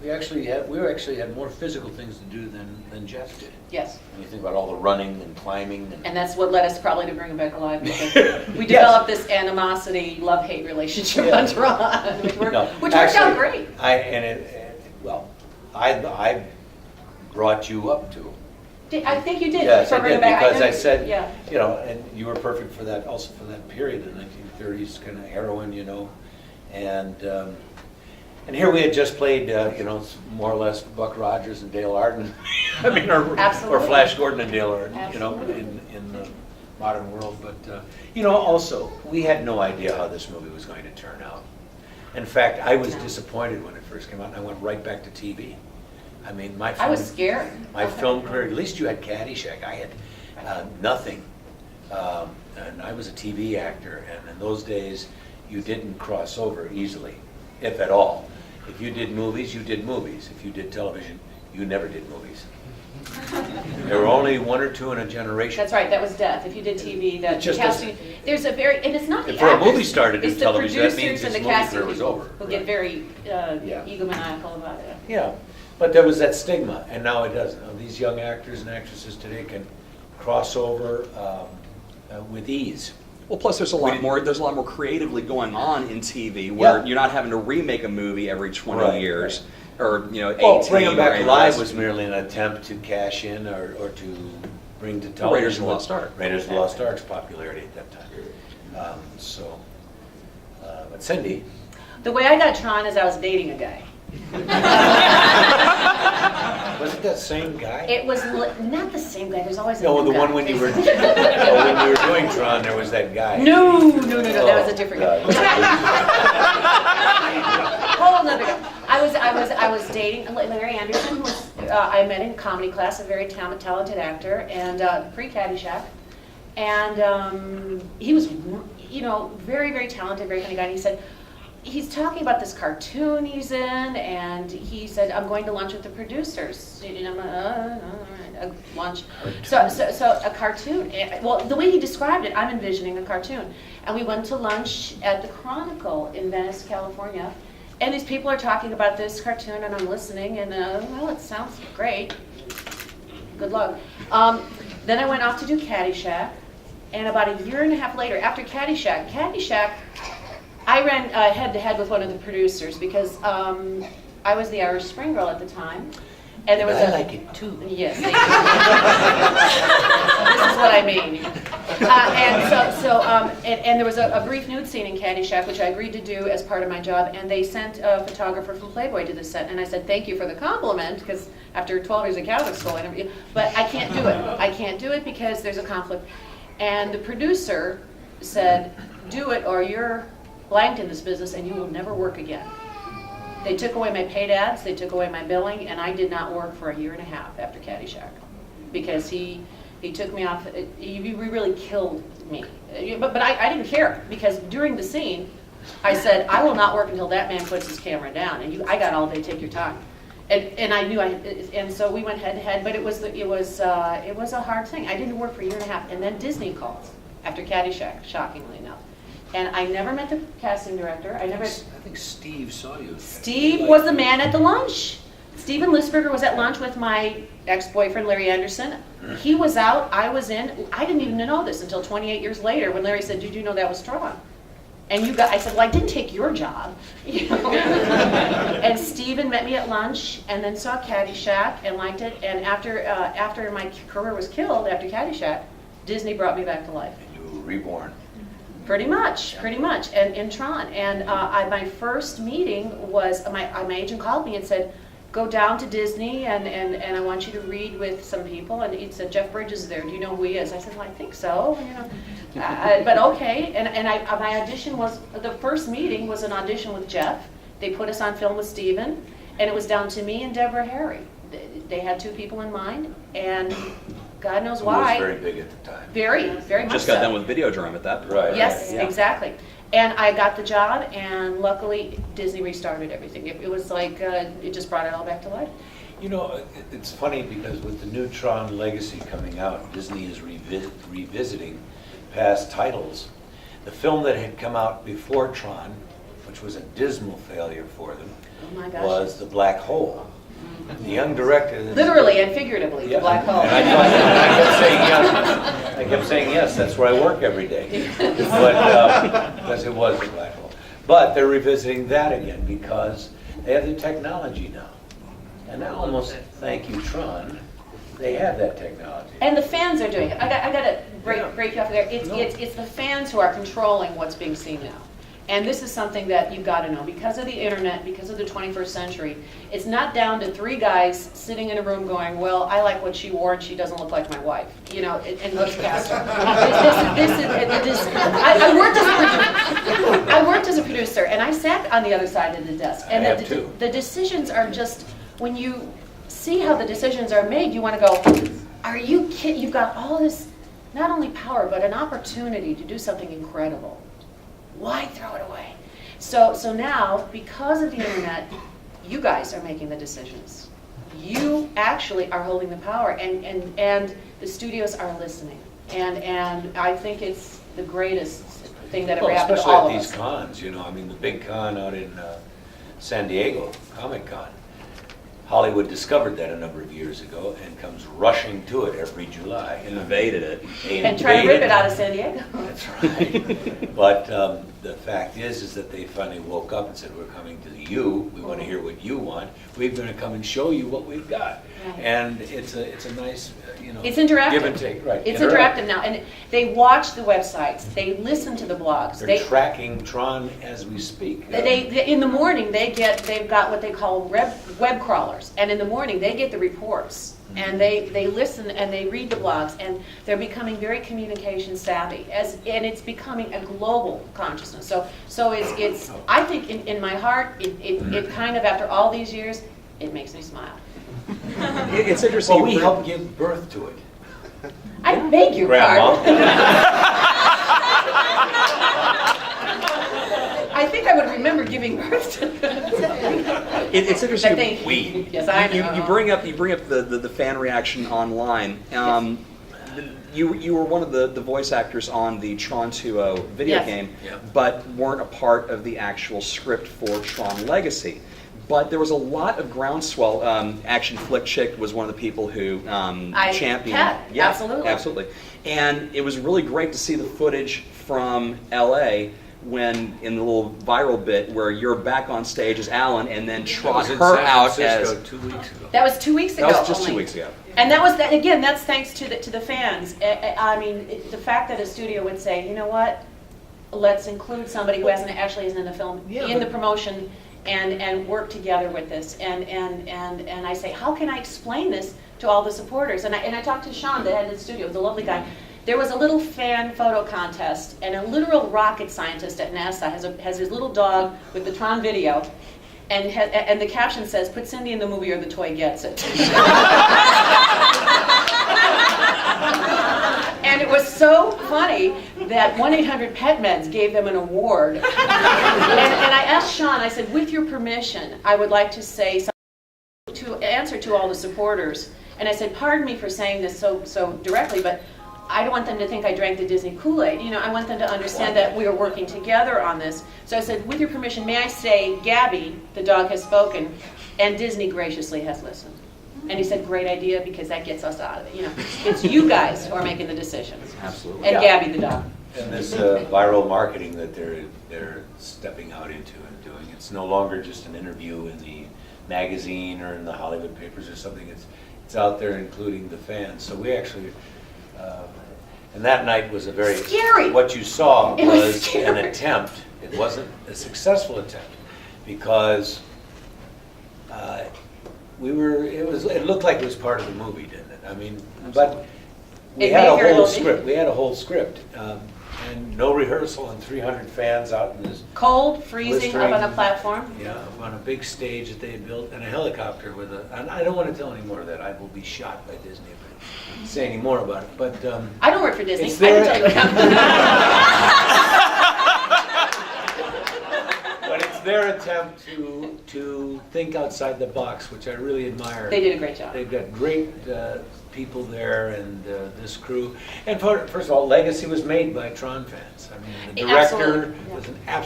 We actually had more physical things to do than Jeff did. Yes. When you think about all the running and climbing. And that's what led us probably to bring him back alive, because we developed this animosity, love-hate relationship on Tron, which worked out great. I brought you up to. I think you did. Yes, I did, because I said, yeah. you know, and you were perfect for that, also for that period, the 1930s kind of heroine, you know, and here we had just played, you know, more or less Buck Rogers and Dale Arden. I mean, or Flash Gordon and Dale Arden, Absolutely. you know, in the modern world. But, you know, also, we had no idea how this movie was going to turn out. In fact, I was disappointed when it first came out, and I went right back to TV. I mean, I was scared. My film career, at least you had Caddyshack. I had nothing. And I was a TV actor, and in those days, you didn't cross over easily, if at all. If you did movies, you did movies. If you did television, you never did movies. There were only one or two in a generation. That's right, that was death. If you did TV, that casting, there's a very, and it's not the for actors. a movie star to do it's television, the that means producers and his the movie casting career was people over. who get very Yeah. egomaniacal about it. Yeah, but there was that stigma, and now it doesn't. Now, these young actors and actresses today can cross over with ease. Well, plus there's a lot more creatively going on in TV, where you're not having to remake a movie every 20 years. Right. Or, you know, Well, 18 Bringing Back or Alive was merely an attempt to cash in or to bring to television Raiders of the Lost Ark. Raiders of the Lost Ark's popularity at that time. But Cindy. The way I got Tron is I was dating a guy. Was it that same guy? It was not the same guy. There's always a No, new the guy. one when you were when you were doing Tron, there was that guy. No, that was a different guy. Whole nother guy. I was dating Larry Anderson, who was I met in comedy class, a very talented actor, and pre-Caddyshack, and he was, you know, very, very talented, very funny guy. And he said, he's talking about this cartoon he's in, and he said, I'm going to lunch with the producers. And I'm like, lunch. So a cartoon. Well, the way he described it, I'm envisioning a cartoon. And we went to lunch at the Chronicle in Venice, California. And these people are talking about this cartoon, and I'm listening, and well, it sounds great. Good luck. Then I went off to do Caddyshack, and about a year and a half later, after Caddyshack, I ran head-to-head with one of the producers because I was the Irish Spring Girl at the time, and there was I like it too. Yes, thank you. This is what I mean. And there was a brief nude scene in Caddyshack, which I agreed to do as part of my job, and they sent a photographer from Playboy to the set, and I said, thank you for the compliment, because after 12 years of Catholic school, but I can't do it. I can't do it because there's a conflict. And the producer said, do it or you're blanked in this business and you will never work again. They took away my paid ads, they took away my billing, and I did not work for a year and a half after Caddyshack because he took me off. He really killed me. But I didn't care because during the scene, I said, I will not work until that man puts his camera down, and I got all day. Take your time. And I knew and so we went head to head. But it was a hard thing. I didn't work for a year and a half, and then Disney called after Caddyshack, shockingly enough. And I never met the casting director. I think Steve saw you. Steve was the man at the lunch. Steven Lisberger was at lunch with my ex-boyfriend, Larry Anderson. He was out, I was in. I didn't even know this until 28 years later when Larry said, did you know that was Tron? And I said, well, I didn't take your job. You know? And Steven met me at lunch and then saw Caddyshack and liked it. And after my career was killed, after Caddyshack, Disney brought me back to life. And you were reborn. Pretty much, and in Tron. And my first meeting was, my agent called me and said, go down to Disney and I want you to read with some people. And he said, Jeff Bridges is there. Do you know who he is? I said, well, I think so. You know, but okay. And my audition was, the first meeting was an audition with Jeff. They put us on film with Steven. And it was down to me and Deborah Harry. They had two people in mind. And God knows why. It was very big at the time. Very, very much Just got so. done with Videodrome at that point. Right. Yes, Yeah. exactly. And I got the job, and luckily Disney restarted everything. It was like, it just brought it all back to life. You know, it's funny because with the new Tron Legacy coming out, Disney is revisiting past titles. The film that had come out before Tron which was a dismal failure for them, Oh my gosh. was The Black Hole. The young director. Literally and figuratively, Yeah, the black hole. And I kept saying yes. I kept saying yes. That's where I work every day. But because it was the black hole. But they're revisiting that again because they have the technology now. And I almost thank you, Tron. They have that technology. And the fans are doing it. I got to Yeah. break you off there. No. It's the fans who are controlling what's being seen now. And this is something that you've got to know. Because of the internet, because of the 21st century, it's not down to three guys sitting in a room going, well, I like what she wore and she doesn't look like my wife. You know, and let's cast her. I worked as a producer and I sat on the other side of the desk. And I have too. the decisions are just, when you see how the decisions are made, you want to go, are you kidding? You've got all this, not only power, but an opportunity to do something incredible. Why throw it away? So now, because of the internet, you guys are making the decisions. You actually are holding the power, and the studios are listening. And I think it's the greatest thing that ever happened to especially all at of these us. cons, you know, I mean, the big con out in San Diego, Comic Con. Hollywood discovered that a number of years ago and comes rushing to it every July. Invaded it. And try to rip it out of San Diego. That's right. But the fact is that they finally woke up and said, we're coming to you. We want to hear what you want. We're going to come and show you what we've got. Right. And it's a nice, you know, It's interactive. give and take. Right. It's interactive now, and they watch the websites. They listen to the blogs. They're tracking Tron as we speak. They in the morning they've got what they call web crawlers, and in the morning they get the reports and they listen and they read the blogs, and they're becoming very communication savvy and it's becoming a global consciousness. So it's I think in my heart it kind of, after all these years, it makes me smile. It's interesting. Well, we helped give birth to it. I beg your Grandma. pardon. I think I would remember giving birth to It's interesting. I think We. yes, I know. You bring up the fan reaction online. You were one of the voice actors on the Tron 2.0 video Yes. game, Yeah. but weren't a part of the actual script for Tron Legacy. But there was a lot of groundswell. Action Flick Chick was one of the people who championed. Yeah, absolutely. Absolutely. And it was really great to see the footage from LA when, in the little viral bit, where you're back on stage as Alan and then trot her out as. 2 weeks ago. That was 2 weeks ago. That was just only. 2 weeks ago. And that was again. That's thanks to the fans. I mean, the fact that a studio would say, you know what, let's include somebody who actually isn't in the film in the promotion, and work together with this. And I say, how can I explain this to all the supporters? And I talked to Sean, the head of the studio, the lovely guy. There was a little fan photo contest, and a literal rocket scientist at NASA has his little dog with the Tron video, and the caption says, "Put Cindy in the movie or the toy gets it." And it was so funny that 1-800-PET-MEDS gave them an award. And I asked Sean, I said, with your permission, I would like to say something to answer to all the supporters. And I said, pardon me for saying this so directly, but I don't want them to think I drank the Disney Kool-Aid. You know, I want them to understand that we are working together on this. So I said, with your permission, may I say, Gabby, the dog, has spoken, and Disney graciously has listened. And he said, great idea, because that gets us out of it. You know, it's you guys who are making the decisions. Absolutely. And Gabby, the dog. And this viral marketing that they're stepping out into and doing, it's no longer just an interview in the magazine or in the Hollywood papers or something. It's out there, including the fans. So we actually, and that night was a very Scary. What you saw It was was an scary. attempt. It wasn't a successful attempt because it looked like it was part of the movie, didn't it? I mean, but we It had may a very whole well be. script. We had a whole script, and no rehearsal, and 300 fans out in this, Cold, freezing, up on a Blistering. platform. on a big stage that they had built, and a helicopter with and I don't want to tell any more of that. I will be shot by Disney if I say any more about it. But I don't work for Disney. It's I can there. tell you what happened. but it's their attempt to think outside the box, which I really admire. They did a great job. They've got great people there, and this crew. And first of all, Legacy was made by Tron fans. I mean, the director Absolutely, yeah. was an absolute